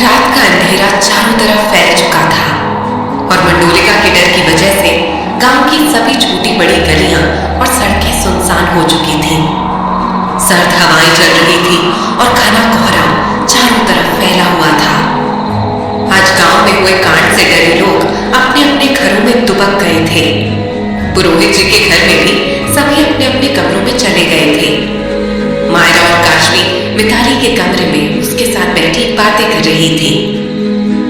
रात का अंधेरा चारों तरफ फैल चुका था और मंडोलिका के डर की वजह से गांव की सभी छोटी बड़ी गलियां और सड़कें सुनसान हो चुकी थीं। सर्द हवाएं चल रही थी और घना कोहरा चारों तरफ फैला हुआ था। आज गांव में हुए कांड से डरे लोग अपने अपने घरों में दुबक गए थे। पुरोहित जी के घर में भी सभी अपने अपने कमरों में चले गए थे। मायरा और काशवी मिताली के कमरे में उसके साथ बैठी बातें कर रही थी।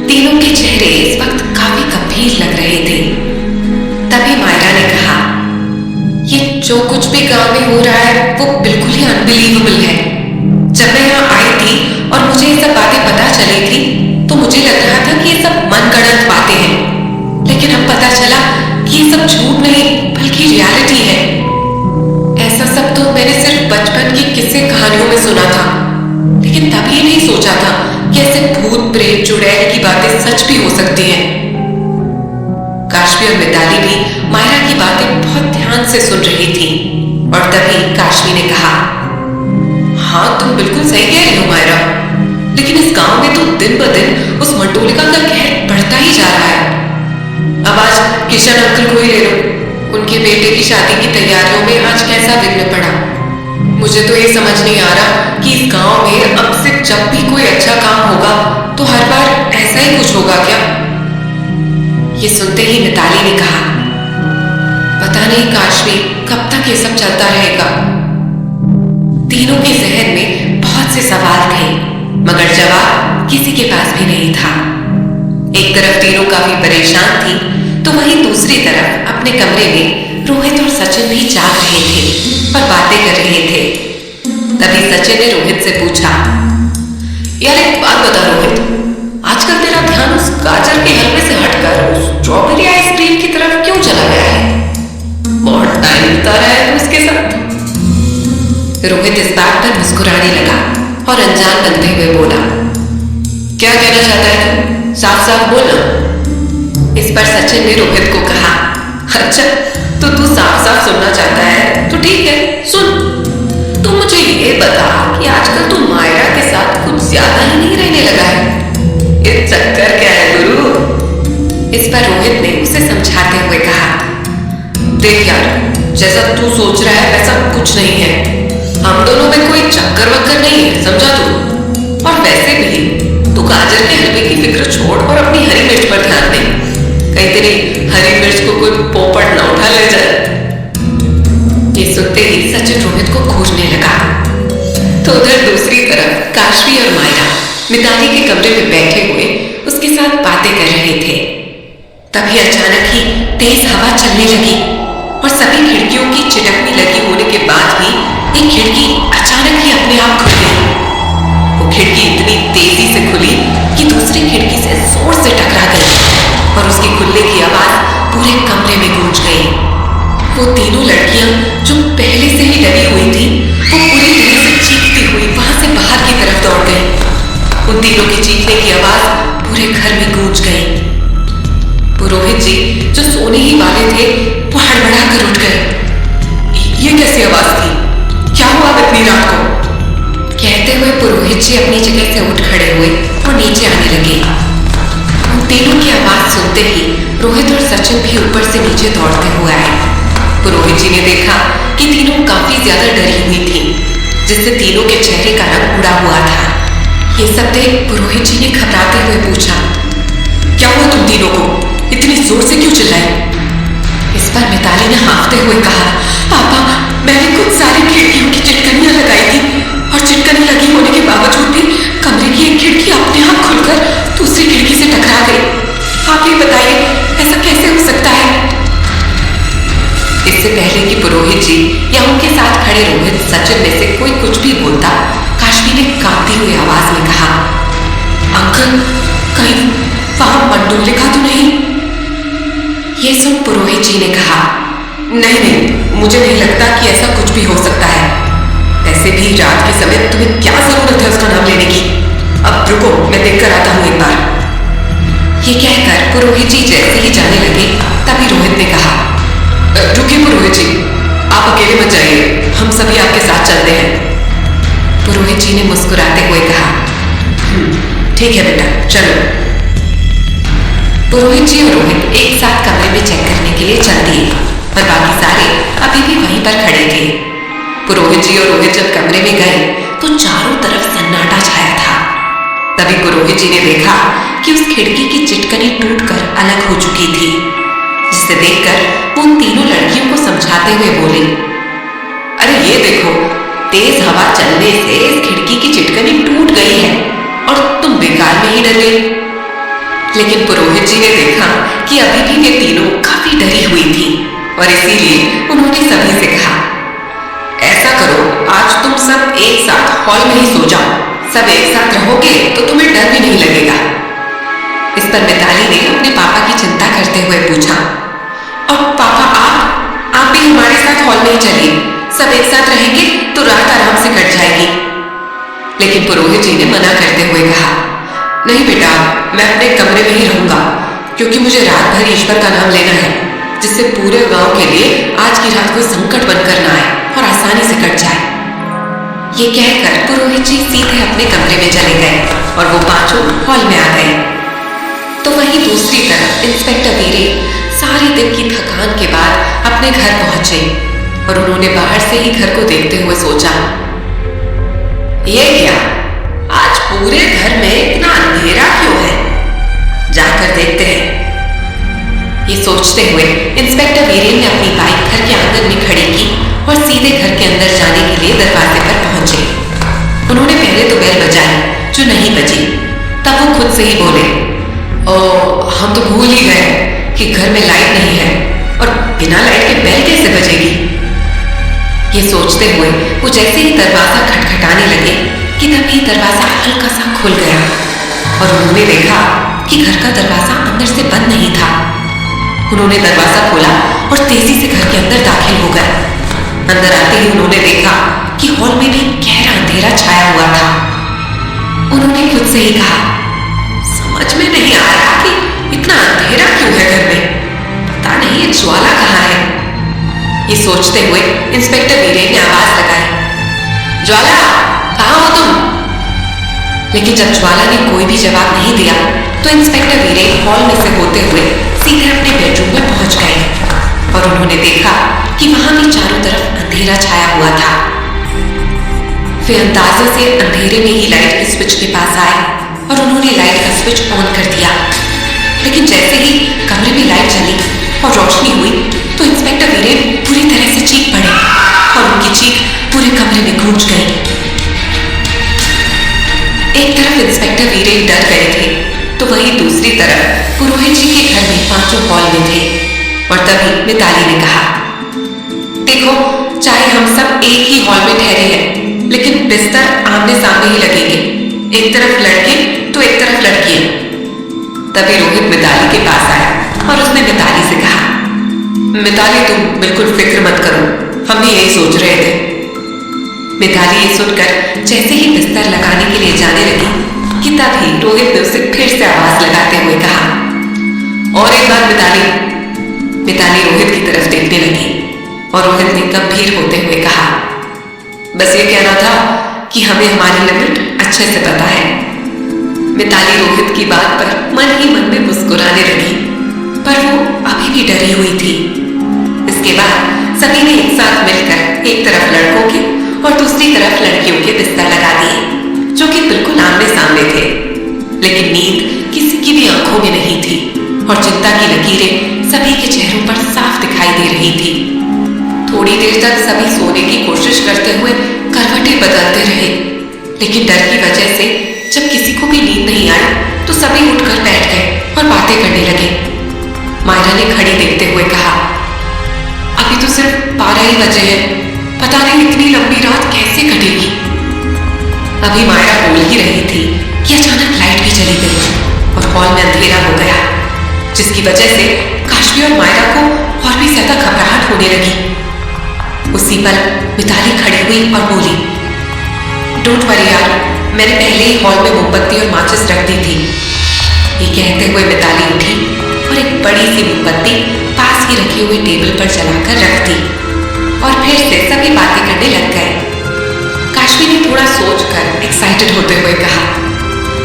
तीनों के चेहरे इस वक्त काफी गंभीर लग रहे थे। तभी मायरा ने कहा, ये जो कुछ भी गांव में हो रहा है वो बिल्कुल ही अनबिलीवेबल है। जब मैं यहाँ आई थी और मुझे ये सब बातें पता चली थी तो मुझे लग रहा था कि ये सब मनगढ़ंत बातें हैं, लेकिन अब पता चला कि ये सब झूठ नहीं बल्कि रियलिटी है। ऐसा सब तो मैंने सिर्फ बचपन की किस्से कहानियों में सुना था, लेकिन तभी नहीं सोचा था कि ऐसे भूत प्रेत चुड़ैल की बातें सच भी हो सकती हैं। काशवी और मिताली भी मायरा की बातें बहुत ध्यान से सुन रही थी और तभी काशवी ने कहा, हाँ तुम बिल्कुल सही कह रही हो मायरा, लेकिन इस गांव में तो दिन ब दिन उस मंडोलिका का कहर बढ़ता ही जा रहा है। अब आज किशन अंकल को ही ले लो, उनके बेटे की शादी की तैयारियों में आज कैसा विघ्न पड़ा। मुझे तो ये समझ नहीं आ रहा कि इस गांव में अब से जब भी कोई अच्छा काम होगा तो हर बार ऐसा ही कुछ होगा क्या। ये सुनते ही मिताली ने कहा, पता नहीं काशवी कब तक ये सब चलता रहेगा। तीनों के जहन में बहुत से सवाल थे मगर जवाब किसी के पास भी नहीं था। एक तरफ तीनों काफी परेशान थी तो वहीं दूसरी तरफ अपने कमरे में रोहित और सचिन भी जाग रहे थे और बातें कर रहे थे। तभी सचिन ने रोहित से पूछा, यार एक बात बता रोहित, आजकल तेरा ध्यान उस गाजर के हलवे से हटकर उस स्ट्रॉबेरी आइसक्रीम की तरफ क्यों चला गया है? बहुत टाइम बिता रहा है उसके साथ। रोहित इस बात पर मुस्कुराने लगा और अनजान बनते हुए बोला, क्या कहना चाहता है तू? साफ साफ बोलना। इस पर सचिन ने रोहित को कहा, अच्छा तो तू साफ साफ सुनना चाहता है तो ठीक है सुन। तू मुझे ये बता कि आजकल तू मायरा के साथ कुछ ज्यादा ही नहीं रहने लगा है, ये चक्कर क्या है गुरु? इस पर रोहित ने उसे समझाते हुए कहा, देख यार, जैसा तू सोच रहा है वैसा कुछ नहीं है। हम दोनों में कोई चक्कर वक्कर नहीं है, समझा तू? और वैसे भी तू गाजर के हलवे की फिक्र छोड़ और अपनी हरी मिर्च पर ध्यान दे, कहीं तेरी हरी मिर्च को कोई पोपट ना उठा ले जाए। ये सुनते ही सचिन रोहित को खोजने लगा तो उधर दूसरी तरफ काशवी और मायरा मिताली के कमरे में बैठे हुए उसके साथ बातें कर रहे थे। तभी अचानक ही तेज हवा चलने लगी और सभी खिड़कियों की चिटकनी लगी होने के बाद भी एक खिड़की अचानक ही अपने आप खुल गई। वो खिड़की इतनी तेजी से खुली कि दूसरी खिड़की से जोर से टकरा गई और उसके खुलने की आवाज पूरे कमरे में गूंज गई। वो तीनों लड़कियां जो पहले से ही डरी हुई थी वो पूरी तरह से चीखती हुई वहां से बाहर की तरफ दौड़ गई। उन तीनों की चीखने की आवाज पूरे घर में गूंज गई। पुरोहित जी जो सोने ही वाले थे वो हड़बड़ा कर उठ गए। ये कैसी आवाज थी? क्या हुआ इतनी रात को? कहते हुए पुरोहित जी अपनी जगह से उठ खड़े हुए और नीचे आने लगे। उन तीनों की आवाज सुनते ही रोहित और सचिन भी ऊपर से नीचे दौड़ते हुए आए। पुरोहित जी ने देखा कि तीनों काफी ज्यादा डरी हुई थी, जिससे तीनों के चेहरे का रंग उड़ा हुआ था। ये सब देख पुरोहित जी ने घबराते हुए पूछा, क्या हुआ तुम तीनों को? इतनी जोर से क्यों चिल्लाई? इस पर मिताली ने हाँफते हुए कहा, पापा मैंने कुछ सारी खिड़कियों की चिटकनियां लगाई थी और चिटकनी लगी होने के बावजूद भी कमरे की एक खिड़की अपने आप खुलकर दूसरी खिड़की से टकरा गई। आप ये बताइए ऐसा कैसे हो सकता है? इससे पहले कि पुरोहित जी या उनके साथ खड़े रोहित सचिन में से कोई कुछ भी बोलता, काशवी ने कांपती हुई आवाज में कहा, अंकल कहीं वहां मंडोलिका तो नहीं? ये सुन पुरोहित जी ने कहा, नहीं नहीं मुझे नहीं लगता कि ऐसा कुछ भी हो सकता है। वैसे भी रात के समय तुम्हें क्या जरूरत है उसका नाम लेने की? अब रुको मैं देखकर आता हूं एक बार। ये कहकर पुरोहित जी जैसे ही जाने लगे तभी रोहित ने कहा, रुकिए पुरोहित जी, आप अकेले मत जाइए, हम सभी आपके साथ चलते हैं। पुरोहित जी ने मुस्कुराते हुए कहा, ठीक है बेटा, चलो। पुरोहित जी और रोहित एक साथ कमरे में चेक करने के लिए चल दिए और बाकी सारे अभी भी वहीं पर खड़े थे। पुरोहित जी और रोहित जब कमरे में गए तो चारों तरफ सन्नाटा छाया था। तभी पुरोहित जी ने देखा कि उस खिड़की की चिटकनी टूटकर अलग हो चुकी थी, जिसे देखकर वो उन तीनों लड़कियों को समझाते हुए बोले, अरे ये देखो, तेज हवा चलने से इस खिड़की की चिटकनी टूट गई है और तुम बेकार में ही डर गई। लेकिन पुरोहित जी ने देखा कि अभी भी वे तीनों काफी डरी हुई थी और इसीलिए उन्होंने सभी से कहा, ऐसा करो, आज तुम सब एक साथ हॉल में ही सो जाओ। सब एक साथ रहोगे तो तुम्हें डर भी नहीं लगेगा। इस पर मिताली ने अपने पापा की चिंता करते हुए पूछा, और पापा आप भी हमारे साथ हॉल में ही चलिए। सब एक साथ रहेंगे तो रात आराम से कट जाएगी। लेकिन पुरोहित जी ने मना करते हुए कहा, नहीं बेटा, मैं अपने कमरे में ही रहूंगा, क्योंकि मुझे रात भर ईश्वर का नाम लेना है, जिससे पूरे गांव के लिए आज की रात कोई संकट बनकर ना आए और आसानी से कट जाए। ये कहकर पुरोहित जी सीधे अपने कमरे में चले गए और वो पांचों हॉल में आ गए। तो वहीं दूसरी तरफ इंस्पेक्टर वीरे सारे दिन की थकान के बाद अपने घर पहुंचे और उन्होंने बाहर से ही घर को देखते हुए सोचा, ये क्या, आज पूरे घर में इतना अंधेरा क्यों है? जाकर देखते हैं। ये सोचते हुए इंस्पेक्टर वीरेन ने अपनी बाइक घर के आंगन में खड़ी की और सीधे घर के अंदर जाने के लिए दरवाजे पर पहुंचे। उन्होंने पहले तो बेल बजाई, जो नहीं बजी। तब वो खुद से ही बोले, ओ, हम तो भूल ही गए कि घर में लाइट नहीं है और बिना लाइट के बेल कैसे बजेगी। ये सोचते हुए वो जैसे ही दरवाजा खटखटाने लगे कि तभी दरवाजा हल्का सा खुल गया और उन्होंने देखा कि घर का दरवाजा अंदर से बंद नहीं था। उन्होंने दरवाजा खोला और तेजी से घर के अंदर दाखिल हो गए। अंदर आते ही उन्होंने देखा कि हॉल में भी गहरा अंधेरा छाया हुआ था। उन्होंने खुद से ही कहा, समझ में नहीं आ रहा कि इतना अंधेरा क्यों है घर में, पता नहीं ये ज्वाला कहाँ है। ये सोचते हुए इंस्पेक्टर वीरे ने आवाज लगाई, ज्वाला, कहाँ हो तुम? लेकिन जब ज्वाला ने कोई भी जवाब नहीं दिया तो इंस्पेक्टर वीरे हॉल में से होते हुए सीधे अपने बेडरूम में पहुंच गए और उन्होंने देखा कि वहां भी चारों तरफ अंधेरा छाया हुआ था। वे अंदाजे से अंधेरे में ही लाइट के स्विच के पास आए और उन्होंने लाइट का स्विच ऑन कर दिया। लेकिन जैसे ही कमरे में लाइट जली और रोशनी हुई तो इंस्पेक्टर वीरेन पूरी तरह से चीख पड़े और उनकी चीख पूरे कमरे में गूंज गई। एक तरफ इंस्पेक्टर वीरेन डर गए थे तो वहीं दूसरी तरफ पुरोहित जी के घर में पांचों हॉल में थे और तभी मिताली ने कहा, देखो, चाहे हम सब एक ही हॉल में ठहरे हैं, लेकिन बिस्तर आमने सामने ही लगेंगे, एक तरफ लड़के तो एक तरफ लड़कियां। तभी रोहित मिताली के पास आया और उसने मिताली से कहा, मिताली, तुम बिल्कुल फिक्र मत करो, हम भी यही सोच रहे थे। मिताली ये सुनकर जैसे ही बिस्तर लगाने के लिए जाने लगी कि तभी रोहित ने उसे फिर से आवाज लगाते हुए कहा, और एक बात मिताली। मिताली रोहित की तरफ देखने लगी और रोहित ने गंभीर होते हुए कहा, बस ये कहना था कि हमें हमारी लिमिट अच्छे से पता है। मिताली रोहित की बात पर मन ही मन में मुस्कुराने लगी, पर वो अभी भी डरी हुई थी। इसके बाद सभी ने एक साथ मिलकर एक तरफ लड़कों के और दूसरी तरफ लड़कियों के बिस्तर लगा दिए, जो कि बिल्कुल आमने सामने थे। लेकिन नींद किसी की भी आंखों में नहीं थी और चिंता की लकीरें सभी के चेहरों पर साफ दिखाई दे रही थी। थोड़ी देर तक सभी सोने की कोशिश करते हुए करवटें बदलते रहे, लेकिन डर की वजह से जब किसी को भी नींद नहीं आई तो सभी उठकर बैठ गए और बातें करने लगे। मायरा ने घड़ी देखते हुए कहा, अभी तो सिर्फ 12 ही बजे हैं, पता नहीं इतनी लंबी रात कैसे कटेगी। अभी मायरा बोल ही रही थी कि अचानक लाइट भी चली गई और हॉल में अंधेरा हो गया, जिसकी वजह से काशवी और मायरा को और भी ज्यादा घबराहट होने लगी। उसी पल मिताली खड़ी हुई और बोली, डोंट वरी यार, मैंने पहले ही हॉल में मोमबत्ती और माचिस रख दी थी। ये कहते हुए मिताली उठी और एक बड़ी सी मोमबत्ती पास ही रखे हुए टेबल पर जलाकर रख दी और फिर से सभी बातें करने लग गए। काशवी ने थोड़ा सोचकर एक्साइटेड होते हुए कहा,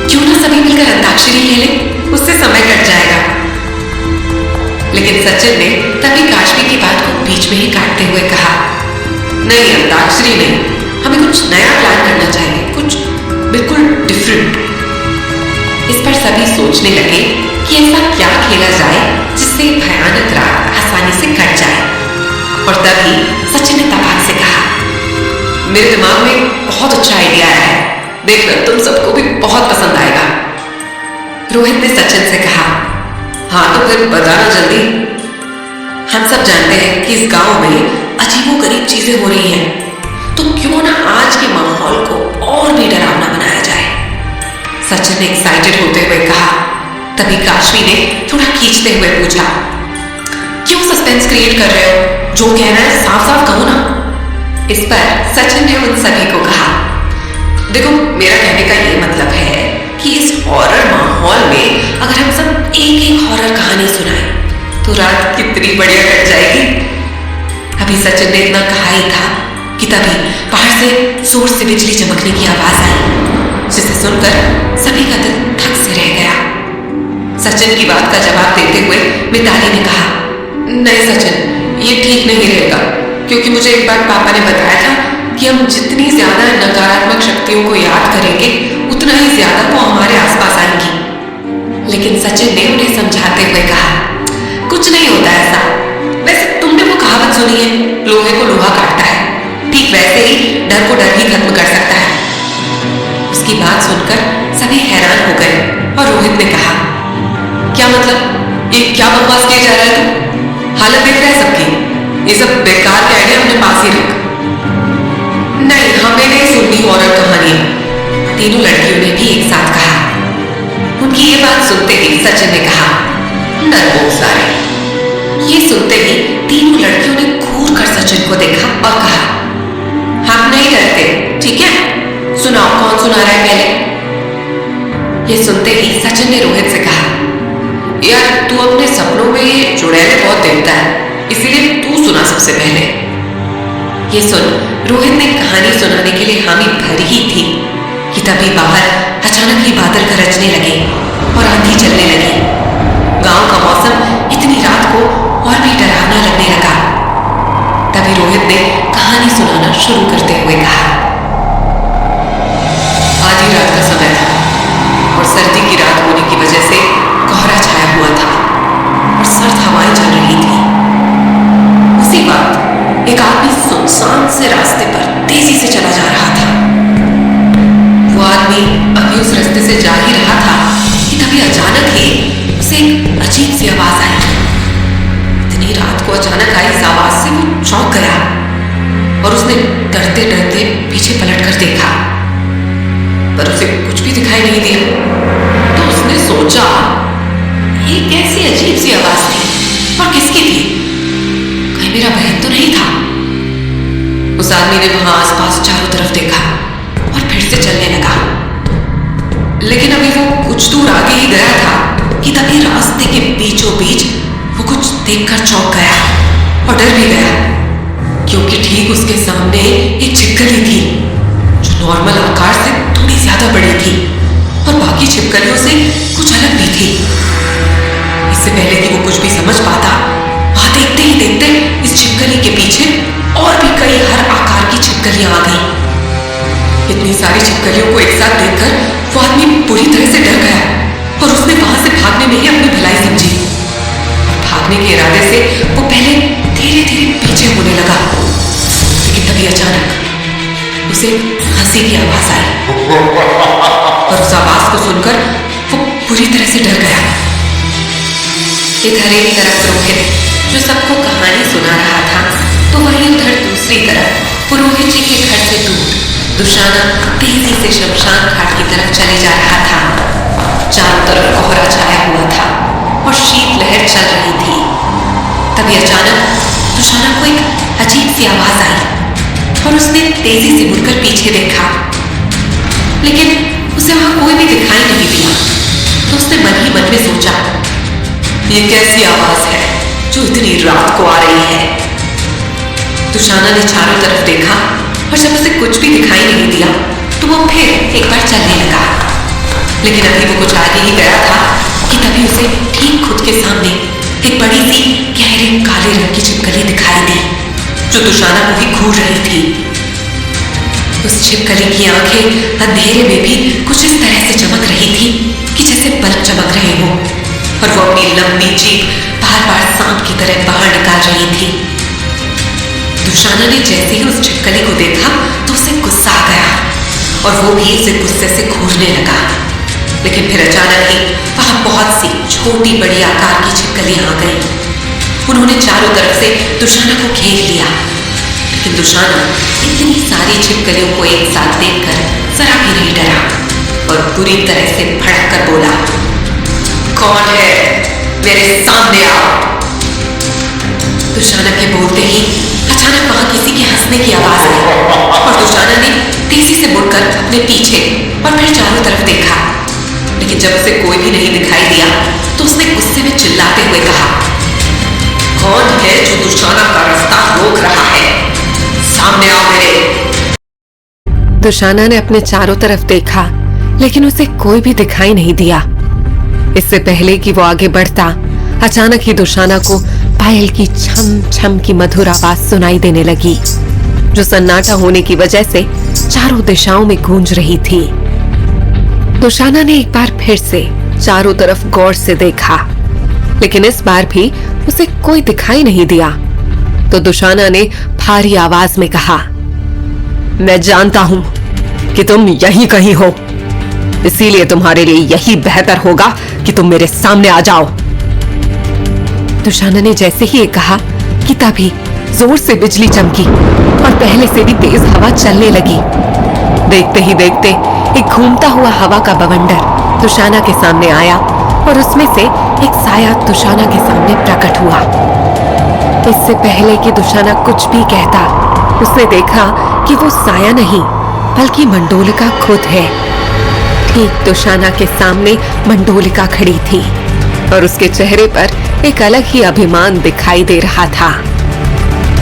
क्यों ना सभी मिलकर अंताक्षरी खेले, उससे समय कट जाएगा। लेकिन सचिन ने तभी काशवी की बात को बीच में ही काटते हुए कहा, नहीं अंताक्षरी नहीं, हमें कुछ नया प्लान करना चाहिए, कुछ बिल्कुल डिफरेंट। इस पर सभी सोचने लगे कि ऐसा क्या खेला जाए जिससे भयानक रात आसानी से कट जाए। और तभी सचिन ने तबाक से कहा, मेरे दिमाग में बहुत अच्छा आइडिया आया है, देखना तुम सबको भी बहुत पसंद आएगा। रोहित ने सचिन से कहा, हाँ तो फिर बताना जल्दी। हम सब जानते हैं कि इस गांव में अजीबोगरीब चीजें हो रही हैं, तो क्यों ना आज के माहौल को और भी डरावना बनाया जाए। सचिन ने एक्साइटेड होते हुए कहा। तभी काशवी ने थोड़ा खींचते हुए पूछा, क्यों सस्पेंस क्रिएट कर रहे हो, जो कहना है साफ साफ कहो ना। इस पर सचिन ने उन सभी को कहा, देखो मेरा कहने का ये मतलब है कि इस हॉरर माहौल में अगर हम सब एक एक हॉरर कहानी सुनाएं तो रात कितनी बढ़िया कट जाएगी। अभी सचिन ने इतना कहा ही था कि तभी बाहर से जोर से बिजली चमकने की आवाज आई, जिसे सुनकर सभी का दिल धक से रह गया। सचिन की बात का जवाब देते हुए मिताली ने कहा, नहीं सचिन ये ठीक नहीं रहेगा, क्योंकि मुझे एक बार पापा ने बताया था कि हम जितनी ज्यादा नकारात्मक शक्तियों को याद करेंगे उतना ही ज्यादा वो हमारे आसपास आएंगी। लेकिन सचिन ने उन्हें समझाते हुए कहा, कुछ नहीं होता ऐसा, वैसे तुमने वो कहावत सुनी है, लोहे को लोहा काटता है, ठीक वैसे ही डर को डर ही खत्म कर सकता है। उसकी बात सुनकर सभी हैरान हो गए और रोहित ने कहा, क्या मतलब, ये क्या बकवास किया जा रहा है तू, हालत देख रहा है सबकी, ये सब बेकार के आइडिया अपने पास ही रख। नहीं हमें नहीं सुननी हॉरर कहानियां, तीनों लड़कियों ने भी एक साथ कहा। उनकी ये बात सुनते ही सचिन ने कहा, डरपोक सारे। ये सुनते ही तीनों लड़कियों ने घूर कर सचिन को देखा और कहा, हम नहीं डरते, ठीक है, सुनाओ कौन सुना रहा है पहले। ये सुनते ही सचिन ने रोहित से कहा, यार तू अपने सपनों में ये चुड़ैलें बहुत देखता है, इसीलिए तू सुना सबसे पहले। ये सुन रोहित ने कहानी सुनाने के लिए हामी भरी ही थी कि तभी बाहर अचानक ही बादल गरजने लगे और आंधी चलने लगी। गांव का मौसम इतनी रात को और भी डरावना लगने लगा। तभी रोहित ने कहानी सुनाना शुरू करते हुए कहा, आधी रात का समय था और सर्दी की रात होने की वजह से कोहरा छाया हुआ था और सर्द हवाएं चल रही थी। उसी वक्त एक आदमी सुनसान से रास्ते पर तेजी से चला जा रहा था। वो आदमी अभी उस रास्ते से जा ही रहा था कि तभी अचानक ही उसे एक अजीब सी आवाज आई। इतनी रात को अचानक आई इस आवाज से वो चौंक गया और उसने डरते डरते पीछे पलट कर देखा, पर उसे कुछ भी दिखाई नहीं दिया। तो उसने सोचा, ये कैसी अजीब सी आवाज थी और किसकी थी, कहीं मेरा बहन तो नहीं था। उस आदमी ने वहां आसपास चारों तरफ देखा और फिर से चलने लगा। लेकिन अभी वो कुछ दूर आगे ही गया था कि तभी रास्ते के बीचों बीच वो कुछ देखकर चौंक गया और डर भी गया, क्योंकि ठीक उसके सामने एक छिपकली थी जो नॉर्मल आकार से थोड़ी ज्यादा बड़ी थी और बाकी छिपकलियों से कुछ अलग भी थी। इससे पहले कि वो कुछ भी समझ पाता, वहां देखते ही देखते इस छिपकली के पीछे और भी कई हर आकार की छिपकलियां आ गई। इतनी सारी छिपकलियों को एक साथ देखकर वो आदमी पूरी तरह से डर गया और उसने वहां से भागने में ही अपनी भलाई समझी और भागने के इरादे से वो पहले धीरे धीरे पीछे होने लगा। लेकिन तभी अचानक उसे हंसी की आवाज आई और उस आवाज को सुनकर वो पूरी तरह से डर गया। इधर एक तरफ रोहित जो सबको कहानी सुना रहा था, तो वहीं उधर दूसरी तरफ पुरोहित जी के घर से दूर दुशाना तेजी से शमशान घाट की तरफ चले जा रहा था। चारों तरफ कोहरा छाया हुआ था और शीतलहर चल रही थी। तभी अचानक दुशाना को एक अजीब सी आवाज आई और उसने तेजी से मुड़कर पीछे देखा, लेकिन उसे वहां कोई भी दिखाई नहीं दिया। तो उसने मन ही मन में सोचा, ये कैसी आवाज है जो इतनी रात को आ रही है। दुशाना ने चारों तरफ देखा और जब उसे कुछ भी दिखाई नहीं दिया तो वो फिर एक बार चलने लगा। लेकिन अभी वो कुछ आगे ही गया था कि तभी उसे ठीक खुद के सामने एक बड़ी सी गहरे काले रंग की छिपकली दिखाई दी, जो दुशाना को भी घूर रही थी। उस छिपकली की आंखें अंधेरे में भी कुछ इस तरह से चमक रही थी कि जैसे बल्ब चमक रहे हो, और वो अपनी लंबी जीभ बार बार सांप की तरह बाहर निकाल रही थी। दुशाना ने जैसे ही उस छिपकली को देखा तो उसे गुस्सा आ गया और वो भी उसे गुस्से से घूरने लगा। लेकिन फिर अचानक ही वहां बहुत सी छोटी बड़ी आकार की छिपकलियां आ गईं। उन्होंने चारों तरफ से दुशाना को घेर लिया, लेकिन दुशाना इतनी सारी छिपकलियों को एक साथ देखकर जरा भी नहीं डरा और बुरी तरह से भड़क कर बोला, कौन है? मेरे सामने आओ। दुशाना के बोलते ही अचानक वहां किसी के हंसने की आवाज आई और दुशाना ने तेजी से मुड़कर अपने पीछे और फिर चारों तरफ देखा, लेकिन जब उसे कोई भी नहीं दिखाई दिया तो उसने गुस्से में चिल्लाते हुए कहा, कौन है जो दुशाना का रास्ता रोक रहा है? सामने आओ मेरे। दुशाना ने अपने चारों तरफ देखा, लेकिन उसे कोई भी दिखाई नहीं दिया। इससे पहले कि वो आगे बढ़ता, अचानक ही दुशाना को पायल की छम छम की मधुर आवाज सुनाई देने लगी, जो सन्नाटा होने की वजह से चारों दिशाओं में गूंज रही थी। दुशाना ने एक बार फिर से चारों तरफ गौर से देखा, लेकिन इस बार भी उसे कोई दिखाई नहीं दिया। तो दुशाना ने भारी आवाज में कहा, मैं जानता हूं कि तुम यहीं कहीं हो, इसीलिए तुम्हारे लिए यही बेहतर होगा कि तुम मेरे सामने आ जाओ। दुशाना ने जैसे ही ये कहा कि तभी जोर से बिजली चमकी और पहले से भी तेज हवा चलने लगी। देखते ही देखते एक घूमता हुआ हवा का बवंडर दुशाना के सामने आया और उसमें से एक साया दुशाना के सामने प्रकट हुआ। इससे पहले कि दुशाना कुछ भी कहता, उसने देखा कि वो साया नहीं बल्कि मंडोलिका खुद है। ठीक दुशाना के सामने मंडोलिका खड़ी थी और उसके चेहरे पर एक अलग ही अभिमान दिखाई दे रहा था।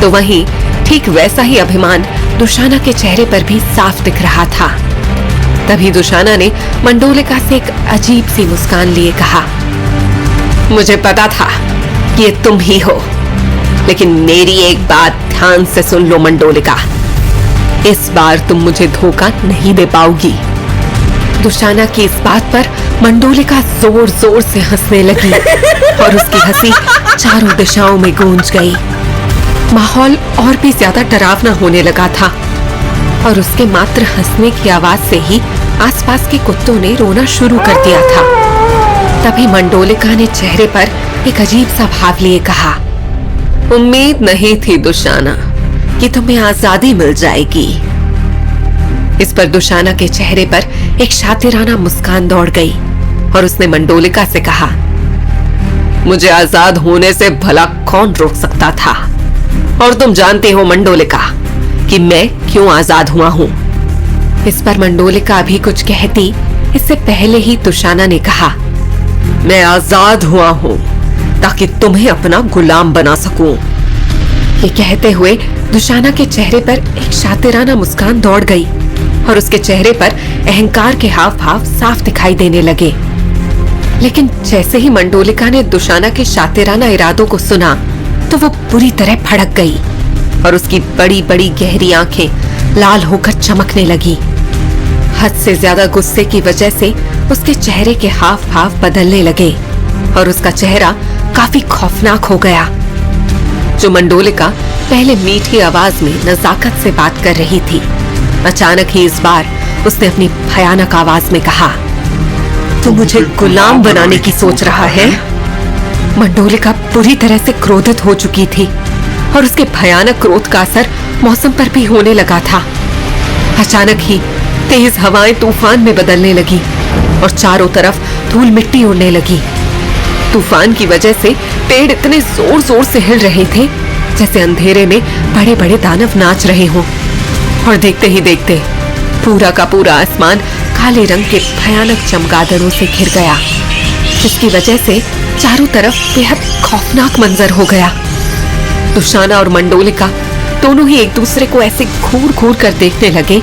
तो वहीं ठीक वैसा ही अभिमान दुशाना के चेहरे पर भी साफ दिख रहा था। तभी दुशाना ने मंडोलिका से एक अजीब सी मुस्कान लिए कहा, मुझे पता था कि ये तुम ही हो, लेकिन मेरी एक बात ध्यान से सुन लो मंडोलिका, इस बार तुम मुझे धोखा नहीं दे पाओगी। दुशाना की इस बात पर मंडोलिका जोर जोर से हंसने लगी और उसकी हंसी चारों दिशाओं में गूंज गई। माहौल और भी ज्यादा डरावना होने लगा था और उसके मात्र हंसने की आवाज से ही आसपास के कुत्तों ने रोना शुरू कर दिया था। तभी मंडोलिका ने चेहरे पर एक अजीब सा भाव लिए कहा, उम्मीद नहीं थी दुशाना कि तुम्हें आजादी मिल जाएगी। इस पर दुशाना के चेहरे पर एक शातिराना मुस्कान दौड़ गई और उसने मंडोलिका से कहा, मुझे आजाद होने से भला कौन रोक सकता था, और तुम जानते हो मंडोलिका कि मैं क्यों आजाद हुआ हूं। इस पर मंडोलिका अभी कुछ कहती, इससे पहले ही दुशाना ने कहा, मैं आजाद हुआ हूं ताकि तुम्हें अपना गुलाम बना सकूं। ये कहते हुए दुशाना के चेहरे पर एक शातिराना मुस्कान दौड़ गई और उसके चेहरे पर अहंकार के हाव भाव साफ दिखाई देने लगे। लेकिन जैसे ही मंडोलिका ने दुशाना के शातिराना इरादों को सुना तो वो बुरी तरह भड़क गई और उसकी बड़ी बड़ी गहरी आंखें लाल होकर चमकने लगी। हद से ज्यादा गुस्से की वजह से उसके चेहरे के हाव भाव बदलने लगे और उसका चेहरा काफी खौफनाक हो गया। जो मंडोलिका पहले मीठी आवाज में नजाकत से बात कर रही थी, अचानक ही इस बार उसने अपनी भयानक आवाज में कहा, तू मुझे गुलाम बनाने की सोच रहा है? मंडोलिका पूरी तरह से क्रोधित हो चुकी थी और उसके भयानक क्रोध का असर मौसम पर भी होने लगा था। अचानक ही तेज हवाएं तूफान में बदलने लगी और चारों तरफ धूल मिट्टी उड़ने लगी। तूफान की वजह से पेड़ इतने जोर जोर से हिल रहे थे जैसे अंधेरे में बड़े बड़े दानव नाच रहे हों। और देखते ही देखते पूरा का पूरा आसमान काले रंग के भयानक चमगादड़ों से घिर गया, जिसकी वजह से चारों तरफ बेहद खौफनाक मंजर हो गया। दुशाना और मंडोलिका दोनों ही एक दूसरे को ऐसे घूर घूर कर देखने लगे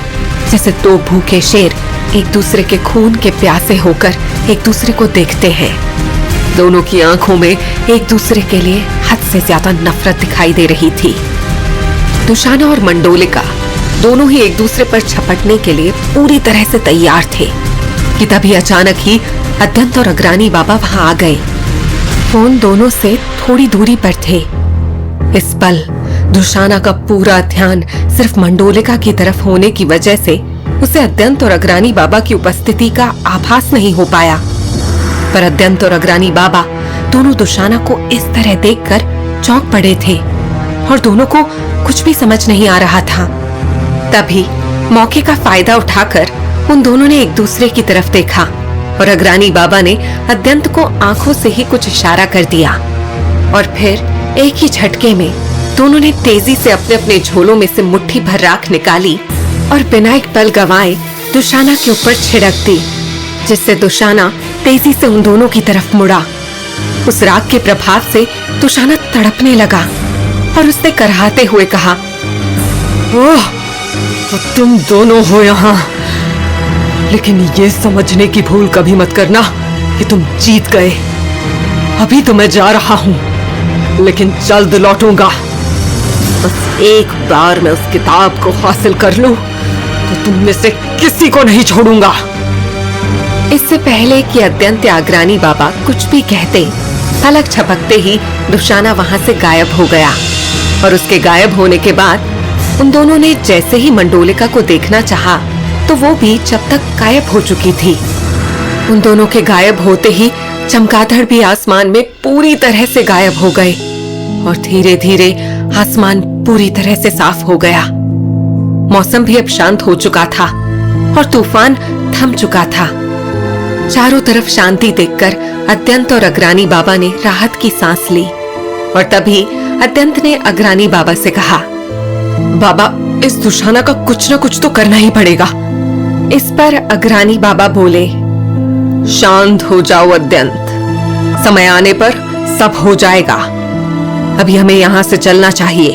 जैसे दो भूखे शेर एक दूसरे के खून के प्यासे होकर एक दूसरे को देखते हैं। दोनों की आंखों में एक दूसरे के लिए हद से ज्यादा नफरत दिखाई दे रही थी। दुशाना और मंडोलिका दोनों ही एक दूसरे पर झपटने के लिए पूरी तरह से तैयार थे कि तभी अचानक ही अत्यंत और अग्रानी बाबा वहां आ गए। फोन दोनों से थोड़ी दूरी पर थे। इस पल दुशाना का पूरा ध्यान सिर्फ मंडोलिका की तरफ होने की वजह से उसे अत्यंत और अग्रानी बाबा की उपस्थिति का आभास नहीं हो पाया। पर अत्यंत और अग्रानी बाबा दोनों दुशाना को इस तरह देखकर चौंक पड़े थे और दोनों को कुछ भी समझ नहीं आ रहा था। तभी मौके का फायदा उठाकर उन दोनों ने एक दूसरे की तरफ देखा और अग्रानी बाबा ने अत्यंत को आंखों से ही कुछ इशारा कर दिया और फिर एक ही झटके में दोनों ने तेजी से अपने अपने झोलों में से मुट्ठी भर राख निकाली और बिना एक पल गंवाए दुशाना के ऊपर छिड़क दी, जिससे दुशाना तेजी से उन दोनों की तरफ मुड़ा। उस राख के प्रभाव से दुशाना तड़पने लगा और उसने कराहते हुए कहा, ओह, तो तुम दोनों हो यहाँ, लेकिन ये समझने की भूल कभी मत करना कि तुम जीत गए। अभी तो मैं जा रहा हूँ, लेकिन जल्द लौटूंगा। बस एक बार मैं उस किताब को हासिल कर लूं, तो तुम में से किसी को नहीं छोड़ूंगा। इससे पहले कि अत्यंत अग्रानी बाबा कुछ भी कहते, पलक झपकते ही दुशाना वहां से गायब हो गया और उसके गायब होने के बाद उन दोनों ने जैसे ही मंडोलिका को देखना चाहा, तो वो भी जब तक गायब हो चुकी थी। उन दोनों के गायब होते ही चमगादड़ भी आसमान में पूरी तरह से गायब हो गए और धीरे धीरे आसमान पूरी तरह से साफ हो गया। मौसम भी अब शांत हो चुका था और तूफान थम चुका था। चारों तरफ शांति देखकर अत्यंत और अग्रानी बाबा ने राहत की सांस ली और तभी अत्यंत ने अग्रानी बाबा से कहा, बाबा, इस दुशाना का कुछ न कुछ तो करना ही पड़ेगा। इस पर अग्रानी बाबा बोले, शांत हो जाओ अत्यंत, समय आने पर सब हो जाएगा। अभी हमें यहाँ से चलना चाहिए।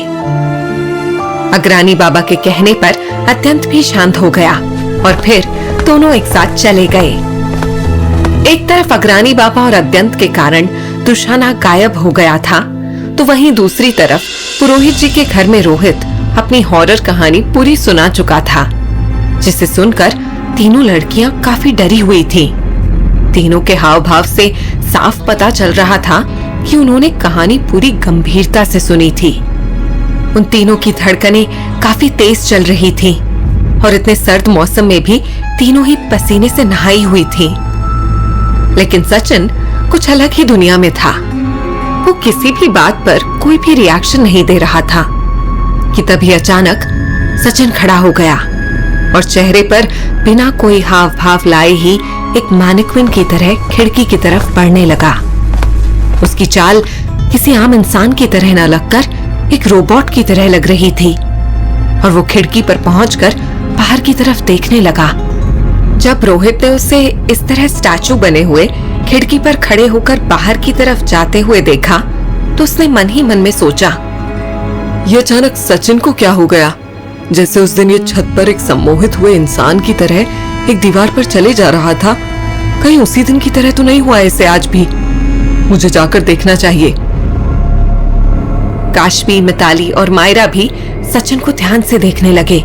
अग्रानी बाबा के कहने पर अत्यंत भी शांत हो गया और फिर दोनों एक साथ चले गए। एक तरफ अग्रानी बाबा और अत्यंत के कारण दुशाना गायब हो गया था, तो वहीं दूसरी तरफ पुरोहित जी के घर में रोहित अपनी हॉरर कहानी पूरी सुना चुका था, जिसे सुनकर तीनों लड़कियां काफी डरी हुई थीं। तीनों के हाव भाव से साफ पता चल रहा था कि उन्होंने कहानी पूरी गंभीरता से सुनी थी। उन तीनों की धड़कनें काफी तेज चल रही थीं और इतने सर्द मौसम में भी तीनों ही पसीने से नहाई हुई थीं। लेकिन सचिन कुछ अलग ही दुनिया में था। वो किसी भी बात पर कोई भी रिएक्शन नहीं दे रहा था कि तभी अचानक सचिन खड़ा हो गया और चेहरे पर बिना कोई हाव भाव लाए ही एक मैनिक्विन की तरह खिड़की की तरफ बढ़ने लगा। उसकी चाल किसी आम इंसान की तरह न लगकर एक रोबोट की तरह लग रही थी और वो खिड़की पर पहुंचकर बाहर की तरफ देखने लगा। जब रोहित ने उसे इस तरह स्टैचू बने हुए खिड़की पर खड़े होकर बाहर की तरफ जाते हुए देखा, तो उसने मन ही मन में सोचा, ये अचानक सचिन को क्या हो गया? जैसे उस दिन ये छत पर एक सम्मोहित हुए इंसान की तरह एक दीवार पर चले जा रहा था, कहीं उसी दिन की तरह तो नहीं हुआ इसे आज भी? मुझे जाकर देखना चाहिए। काशवी, मिताली और मायरा भी सचिन को ध्यान से देखने लगे।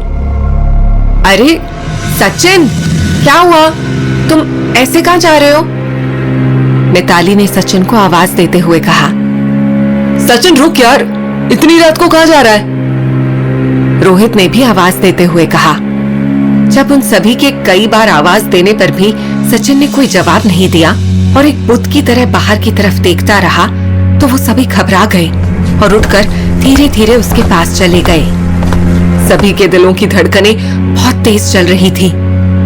अरे सचिन, क्या हुआ? तुम ऐसे कहां जा रहे हो? मिताली ने सचिन को आवाज देते हुए कहा। सचिन रुक यार, इतनी रात को कहां जा रहा है? रोहित ने भी आवाज देते हुए कहा। जब उन सभी के कई बार आवाज देने पर भी सचिन ने कोई जवाब नहीं दिया और एक बुत की तरह बाहर की तरफ देखता रहा, तो वो सभी घबरा गए और उठकर धीरे धीरे उसके पास चले गए। सभी के दिलों की धड़कनें बहुत तेज चल रही थी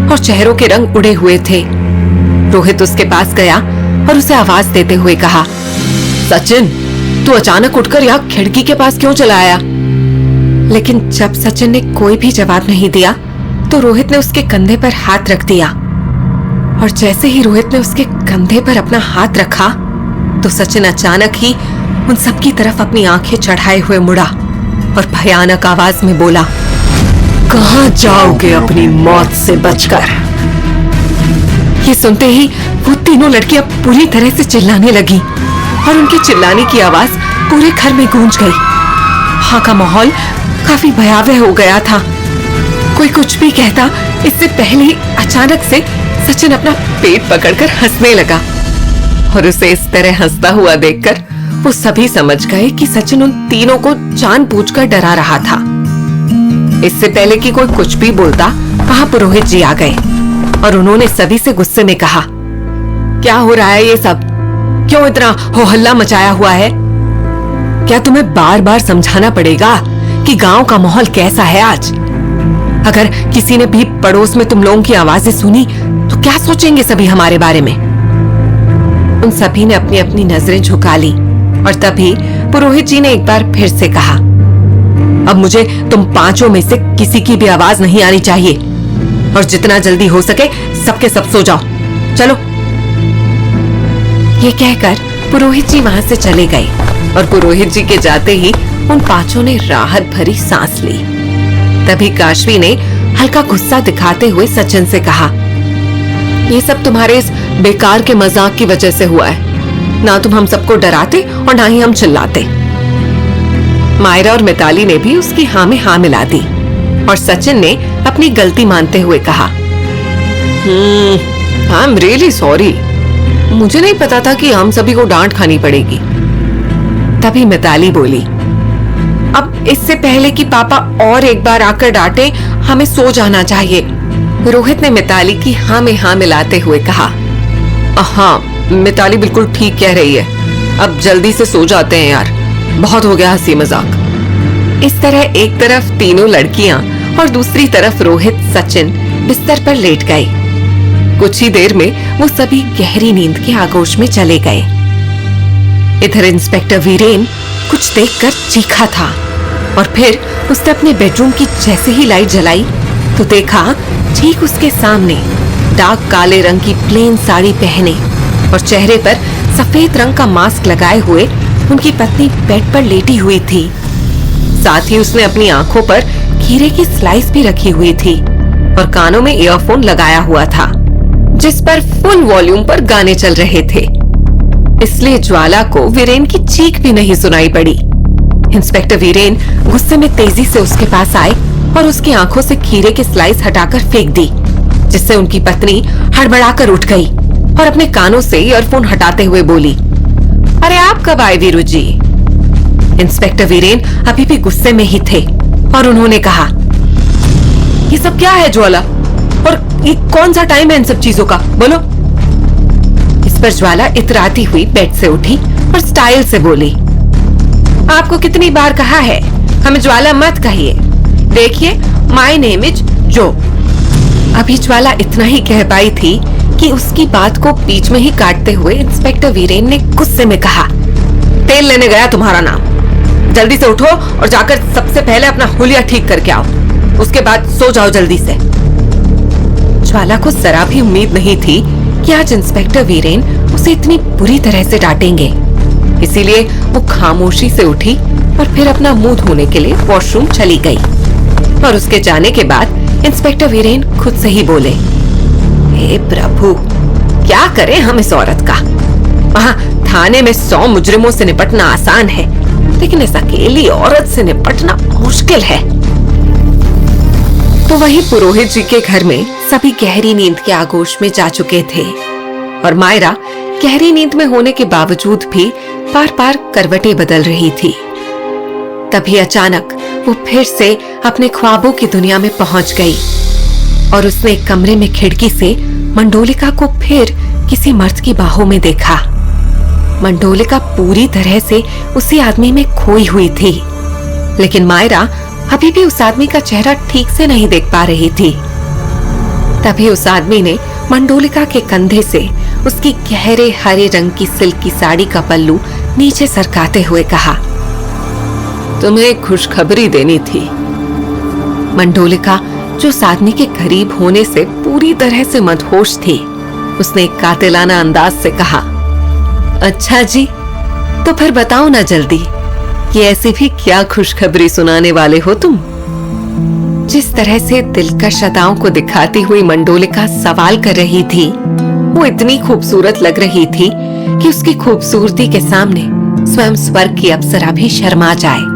और चेहरों के रंग उड़े हुए थे। रोहित उसके पास गया और उसे आवाज देते हुए कहा, सचिन, तू अचानक उठकर यहाँ खिड़की के पास क्यों चला आया? लेकिन जब सचिन ने कोई भी जवाब नहीं दिया, तो रोहित ने उसके कंधे पर हाथ रख दिया और जैसे ही रोहित ने उसके कंधे पर अपना हाथ रखा, तो सचिन अचानक ही उन सब की तरफ अपनी आंखें चढ़ाए हुए मुड़ा और भयानक आवाज में बोला, कहां जाओगे अपनी मौत से बचकर? ये सुनते ही वो तीनों लड़कियां पूरी तरह से चिल्लाने लगी और उनके चिल्लाने की आवाज पूरे घर में गूंज गई। वहां का माहौल काफी भयावह हो गया था। कोई कुछ भी कहता, इससे पहले ही अचानक से सचिन अपना पेट पकड़कर हंसने लगा और उसे इस तरह हंसता हुआ देखकर वो सभी समझ गए कि सचिन उन तीनों को जानबूझकर डरा रहा था। इससे पहले कि कोई कुछ भी बोलता, वहां पुरोहित जी आ गए और उन्होंने सभी से गुस्से में कहा, क्या हो रहा है ये सब? क्यों इतना हो हल्ला मचाया हुआ है? क्या तुम्हें बार बार समझाना पड़ेगा कि गांव का माहौल कैसा है आज? अगर किसी ने भी पड़ोस में तुम लोगों की आवाजें सुनी तो क्या सोचेंगे सभी हमारे बारे में? उन सभी ने अपनी अपनी नजरें झुका ली और तभी पुरोहित जी ने एक बार फिर से कहा, अब मुझे तुम पांचों में से किसी की भी आवाज नहीं आनी चाहिए और जितना जल्दी हो सके सबके सब सो जाओ, चलो। ये कहकर पुरोहित जी वहां से चले गए और पुरोहित जी के जाते ही उन पांचों ने राहत भरी सांस ली। तभी काशवी ने हल्का गुस्सा दिखाते हुए सचिन से कहा, ये सब तुम्हारे इस बेकार के मजाक की वजह से हुआ है। ना तुम हम सबको डराते और ना ही हम चिल्लाते। मायरा और मिताली ने भी उसकी हाँ में हाँ मिला दी और सचिन ने अपनी गलती मानते हुए कहा, आई एम रियली सॉरी, मुझे नहीं पता था कि हम सभी को डांट खानी पड़ेगी। तभी मिताली बोली, अब इससे पहले कि पापा और एक बार आकर डांटे, हमें सो जाना चाहिए। रोहित ने मिताली की हाँ में हाँ मिलाते हुए कहा, हाँ मिताली बिल्कुल ठीक कह रही है, अब जल्दी से सो जाते हैं यार, बहुत हो गया हंसी मजाक। इस तरह एक तरफ तीनों लड़कियां और दूसरी तरफ रोहित सचिन बिस्तर पर लेट गए। कुछ ही देर में वो सभी गहरी नींद के आगोश में चले गए। इधर इंस्पेक्टर वीरेन कुछ देखकर चीखा था और फिर उसने अपने बेडरूम की जैसे ही लाइट जलाई तो देखा ठीक उसके सामने डार्क काले रंग की प्लेन साड़ी पहने और चेहरे पर सफेद रंग का मास्क लगाए हुए उनकी पत्नी बेड पर लेटी हुई थी। साथ ही उसने अपनी आंखों पर खीरे की स्लाइस भी रखी हुई थी और कानों में ईयरफोन लगाया हुआ था जिस पर फुल वॉल्यूम पर गाने चल रहे थे। इसलिए ज्वाला को वीरेन की चीख भी नहीं सुनाई पड़ी। इंस्पेक्टर वीरेन गुस्से में तेजी से उसके पास आए और उसकी आंखों से खीरे की स्लाइस हटाकर फेंक दी, जिससे उनकी पत्नी हड़बड़ाकर उठ गई और अपने कानों से ईयरफोन हटाते हुए बोली, अरे आप कब आए वीरू जी? इंस्पेक्टर वीरेन अभी भी गुस्से में ही थे और उन्होंने कहा, ये सब क्या है ज्वाला, और ये कौन सा टाइम है इन सब चीजों का, बोलो। इस पर ज्वाला इतराती हुई बेड से उठी और स्टाइल से बोली, आपको कितनी बार कहा है हमें ज्वाला मत कहिए, देखिए माय नेम इज जो। अभी ज्वाला इतना ही कह पाई थी कि उसकी बात को बीच में ही काटते हुए इंस्पेक्टर वीरेन ने गुस्से में कहा, तेल लेने गया तुम्हारा नाम, जल्दी से उठो और जाकर सबसे पहले अपना हुलिया ठीक करके आओ, उसके बाद सो जाओ जल्दी से। ज्वाला को जरा भी उम्मीद नहीं थी कि आज इंस्पेक्टर वीरेन उसे इतनी बुरी तरह से डांटेंगे, इसीलिए वो खामोशी से उठी और फिर अपना मुंह धोने के लिए वॉशरूम चली गई। और उसके जाने के बाद इंस्पेक्टर वीरेन खुद से ही बोले, हे प्रभु, क्या करें हम इस औरत का। वहाँ थाने में 100 मुजरिमों से निपटना आसान है, लेकिन इस अकेली औरत से निपटना मुश्किल है। तो वही पुरोहित जी के घर में सभी गहरी नींद के आगोश में जा चुके थे और मायरा गहरी नींद में होने के बावजूद भी बार बार करवटें बदल रही थी। तभी अचानक वो फिर से अपने ख्वाबों की दुनिया में पहुंच गई और उसने एक कमरे में खिड़की से मंडोलिका को फिर किसी मर्द की बाहों में देखा। मंडोलिका पूरी तरह से उसी आदमी में खोई हुई थी, लेकिन मायरा अभी भी उस आदमी का चेहरा ठीक से नहीं देख पा रही थी। तभी उस आदमी ने मंडोलिका के कंधे से उसकी गहरे हरे रंग की सिल्क की साड़ी का पल्लू नीचे सरकाते हुए कहा, तुम्हें खुशखबरी देनी थी। मंडोलिका जो उस आदमी के करीब होने से पूरी तरह से मदहोश थी, उसने एक कातिलाना अंदाज से कहा, अच्छा जी, तो फिर बताओ ना जल्दी कि ऐसी भी क्या खुशखबरी सुनाने वाले हो तुम। जिस तरह से दिलकश अदाओं को दिखाती हुई मंडोलिका सवाल कर रही थी, वो इतनी खूबसूरत लग रही थी कि उसकी खूबसूरती के सामने स्वयं स्वर्ग की अप्सरा भी शर्मा जाए।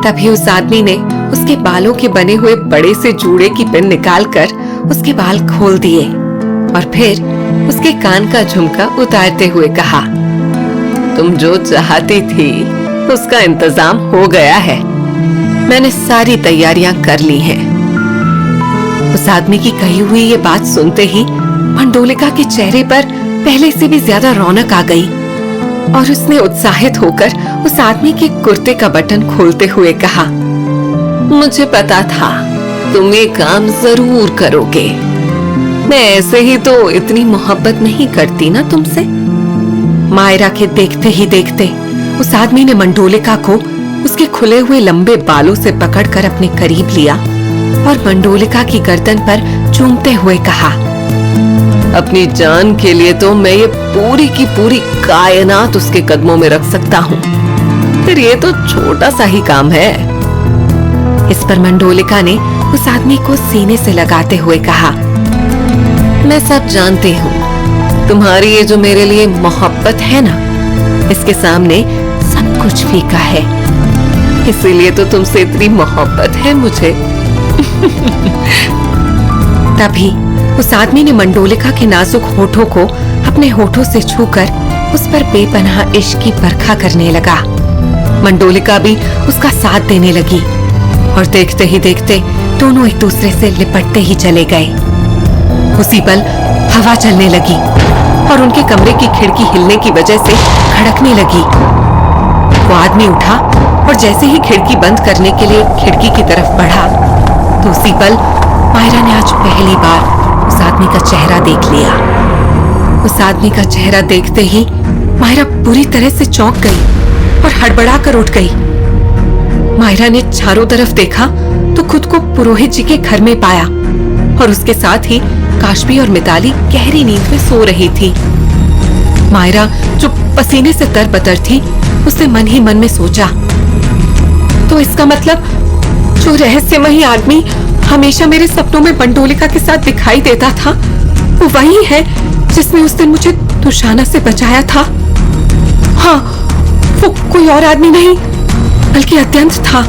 तभी उस आदमी ने उसके बालों के बने हुए बड़े से जूड़े की पिन निकालकर उसके बाल खोल दिए और फिर उसके कान का झुमका उतारते हुए कहा, तुम जो चाहती थी उसका इंतजाम हो गया है। मैंने सारी तैयारियां कर ली हैं। उस आदमी की कही हुई ये बात सुनते ही मंडोलिका के चेहरे पर पहले से भी ज्यादा रौनक आ गई और उसने उत्साहित होकर उस आदमी के कुर्ते का बटन खोलते हुए कहा, मुझे पता था तुम ये काम जरूर करोगे। मैं ऐसे ही तो इतनी मोहब्बत नहीं करती ना तुमसे। मायरा के देखते ही देखते उस आदमी ने मंडोलिका को उसके खुले हुए लंबे बालों से पकड़कर अपने करीब लिया और मंडोलिका की गर्दन पर चूमते हुए कहा, अपनी जान के लिए तो मैं ये पूरी की पूरी कायनात उसके कदमों में रख सकता हूँ, फिर ये तो छोटा सा ही काम है। इस पर मंडोलिका ने उस आदमी को सीने से लगाते हुए कहा, मैं सब जानती हूँ, तुम्हारी ये जो मेरे लिए मोहब्बत है ना, इसके सामने सब कुछ फीका है, इसीलिए तो तुमसे इतनी मोहब्बत है मुझे। तभी उस आदमी ने मंडोलिका के नाजुक होठों को अपने होठों से छूकर उस पर बेपनाह इश्क की बरखा करने लगा। मंडोलिका भी उसका साथ देने लगी और देखते ही देखते दोनों एक दूसरे से लिपटते ही चले गए। उसी पल हवा चलने लगी और उनके कमरे की खिड़की हिलने की वजह से खड़कने लगी। वो आदमी उठा और जैसे ही खिड़की बंद करने के लिए खिड़की की तरफ बढ़ा तो उसी पल मायरा ने आज पहली बार उस आदमी का चेहरा देख लिया। उस आदमी का चेहरा देखते ही मायरा पूरी तरह से चौंक गई और हड़बड़ाकर उठ गई। मायरा ने चारों तरफ देखा तो खुद को पुरोहित जी के घर में पाया और उसके साथ ही काशबी और मिताली गहरी नींद में सो रही थी। मायरा जो पसीने से तरबतर थी, उसने मन ही मन में सोचा, तो इसका मतलब जो रहस्यमयी आदमी हमेशा मेरे सपनों में मंडोलिका के साथ दिखाई देता था, वो वही है जिसने उस दिन मुझे दुशाना से बचाया था। हाँ, वो कोई और आदमी नहीं बल्कि अत्यंत था।